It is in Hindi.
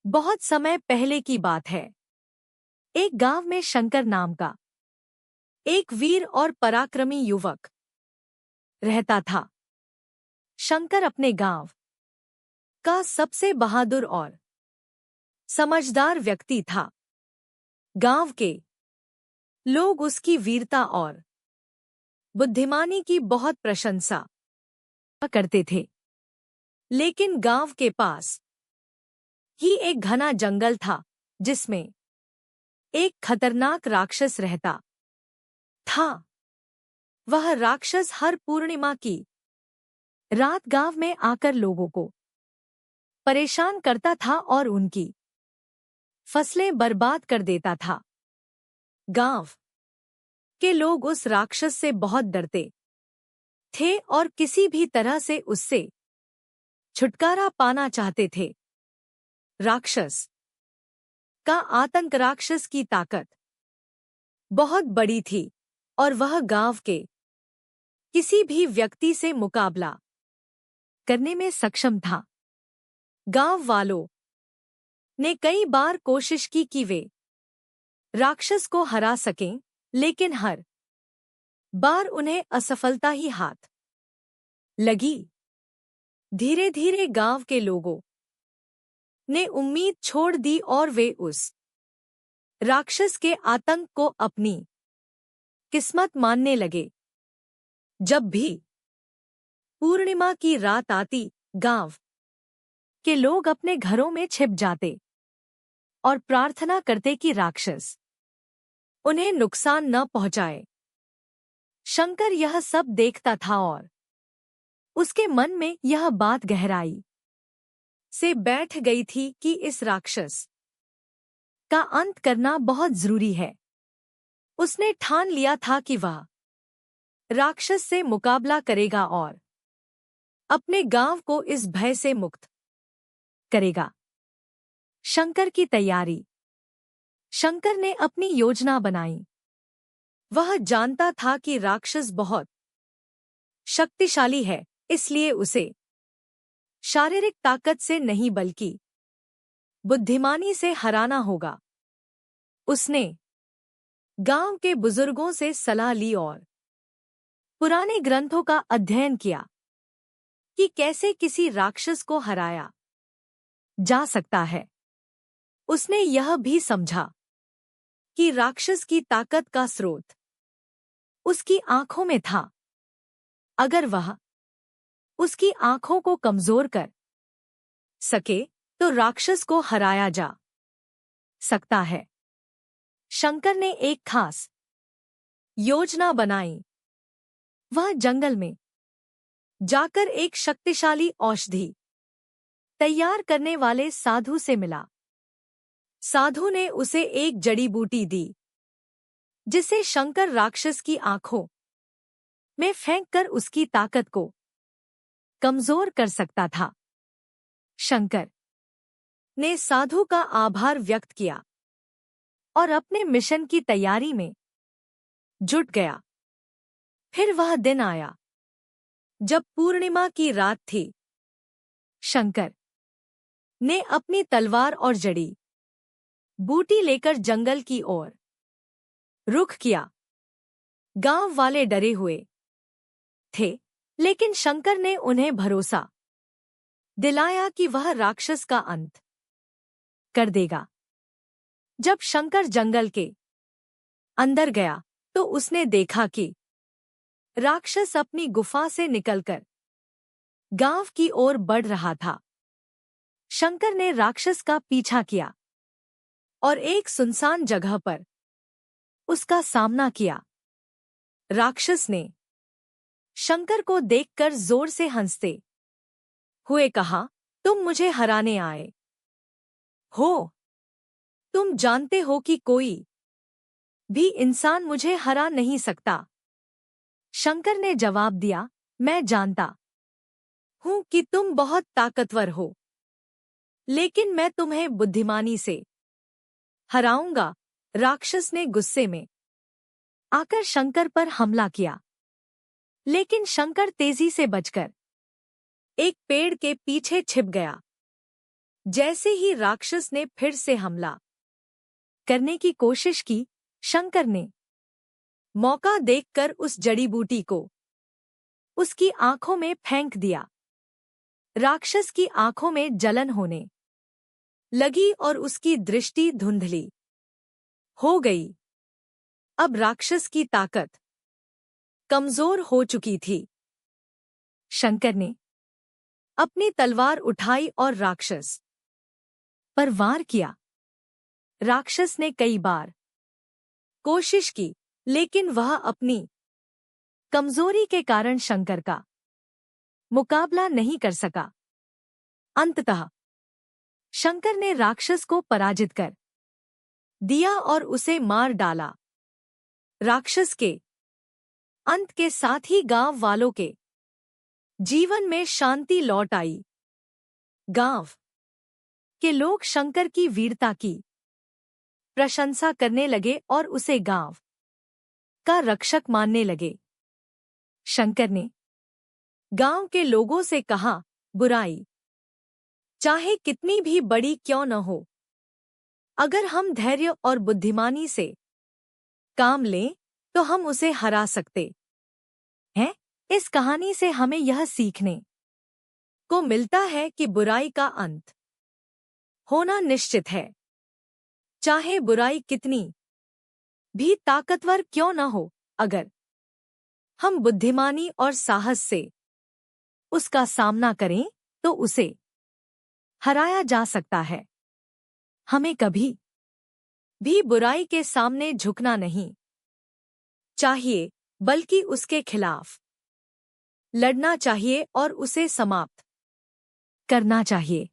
बहुत समय पहले की बात है। एक गांव में शंकर नाम का एक वीर और पराक्रमी युवक रहता था। शंकर अपने गांव का सबसे बहादुर और समझदार व्यक्ति था। गांव के लोग उसकी वीरता और बुद्धिमानी की बहुत प्रशंसा करते थे। लेकिन गांव के पास ही एक घना जंगल था जिसमें एक खतरनाक राक्षस रहता था। वह राक्षस हर पूर्णिमा की रात गांव में आकर लोगों को परेशान करता था और उनकी फसलें बर्बाद कर देता था। गांव के लोग उस राक्षस से बहुत डरते थे और किसी भी तरह से उससे छुटकारा पाना चाहते थे। राक्षस का आतंक, राक्षस की ताकत बहुत बड़ी थी और वह गांव के किसी भी व्यक्ति से मुकाबला करने में सक्षम था। गांव वालों ने कई बार कोशिश की कि वे राक्षस को हरा सकें, लेकिन हर बार उन्हें असफलता ही हाथ लगी। धीरे धीरे गांव के लोगों ने उम्मीद छोड़ दी और वे उस राक्षस के आतंक को अपनी किस्मत मानने लगे। जब भी पूर्णिमा की रात आती, गांव के लोग अपने घरों में छिप जाते और प्रार्थना करते कि राक्षस उन्हें नुकसान न पहुंचाए। शंकर यह सब देखता था और उसके मन में यह बात गहराई से बैठ गई थी कि इस राक्षस का अंत करना बहुत जरूरी है। उसने ठान लिया था कि वह राक्षस से मुकाबला करेगा और अपने गांव को इस भय से मुक्त करेगा। शंकर की तैयारी। शंकर ने अपनी योजना बनाई। वह जानता था कि राक्षस बहुत शक्तिशाली है, इसलिए उसे शारीरिक ताकत से नहीं बल्कि बुद्धिमानी से हराना होगा। उसने गांव के बुजुर्गों से सलाह ली और पुराने ग्रंथों का अध्ययन किया कि कैसे किसी राक्षस को हराया जा सकता है। उसने यह भी समझा कि राक्षस की ताकत का स्रोत उसकी आंखों में था। अगर वह उसकी आंखों को कमजोर कर सके तो राक्षस को हराया जा सकता है। शंकर ने एक खास योजना बनाई। वह जंगल में जाकर एक शक्तिशाली औषधि तैयार करने वाले साधु से मिला। साधु ने उसे एक जड़ी बूटी दी जिसे शंकर राक्षस की आंखों में फेंककर उसकी ताकत को कमजोर कर सकता था। शंकर ने साधु का आभार व्यक्त किया और अपने मिशन की तैयारी में जुट गया। फिर वह दिन आया जब पूर्णिमा की रात थी। शंकर ने अपनी तलवार और जड़ी बूटी लेकर जंगल की ओर रुख किया। गांव वाले डरे हुए थे, लेकिन शंकर ने उन्हें भरोसा दिलाया कि वह राक्षस का अंत कर देगा। जब शंकर जंगल के अंदर गया तो उसने देखा कि राक्षस अपनी गुफा से निकलकर गांव की ओर बढ़ रहा था। शंकर ने राक्षस का पीछा किया और एक सुनसान जगह पर उसका सामना किया। राक्षस ने शंकर को देखकर जोर से हंसते हुए कहा, तुम मुझे हराने आए हो? तुम जानते हो कि कोई भी इंसान मुझे हरा नहीं सकता। शंकर ने जवाब दिया, मैं जानता हूं कि तुम बहुत ताकतवर हो, लेकिन मैं तुम्हें बुद्धिमानी से हराऊंगा। राक्षस ने गुस्से में आकर शंकर पर हमला किया, लेकिन शंकर तेजी से बचकर एक पेड़ के पीछे छिप गया। जैसे ही राक्षस ने फिर से हमला करने की कोशिश की, शंकर ने मौका देखकर उस जड़ी बूटी को उसकी आंखों में फेंक दिया। राक्षस की आंखों में जलन होने लगी और उसकी दृष्टि धुंधली हो गई। अब राक्षस की ताकत कमजोर हो चुकी थी। शंकर ने अपनी तलवार उठाई और राक्षस पर वार किया। राक्षस ने कई बार कोशिश की, लेकिन वह अपनी कमजोरी के कारण शंकर का मुकाबला नहीं कर सका। अंततः शंकर ने राक्षस को पराजित कर दिया और उसे मार डाला। राक्षस के अंत के साथ ही गांव वालों के जीवन में शांति लौट आई। गांव के लोग शंकर की वीरता की प्रशंसा करने लगे और उसे गांव का रक्षक मानने लगे। शंकर ने गांव के लोगों से कहा, बुराई चाहे कितनी भी बड़ी क्यों न हो, अगर हम धैर्य और बुद्धिमानी से काम लें तो हम उसे हरा सकते हैं। इस कहानी से हमें यह सीखने को मिलता है कि बुराई का अंत होना निश्चित है। चाहे बुराई कितनी भी ताकतवर क्यों न हो, अगर हम बुद्धिमानी और साहस से उसका सामना करें तो उसे हराया जा सकता है। हमें कभी भी बुराई के सामने झुकना नहीं चाहिए, बल्कि उसके खिलाफ लड़ना चाहिए और उसे समाप्त करना चाहिए।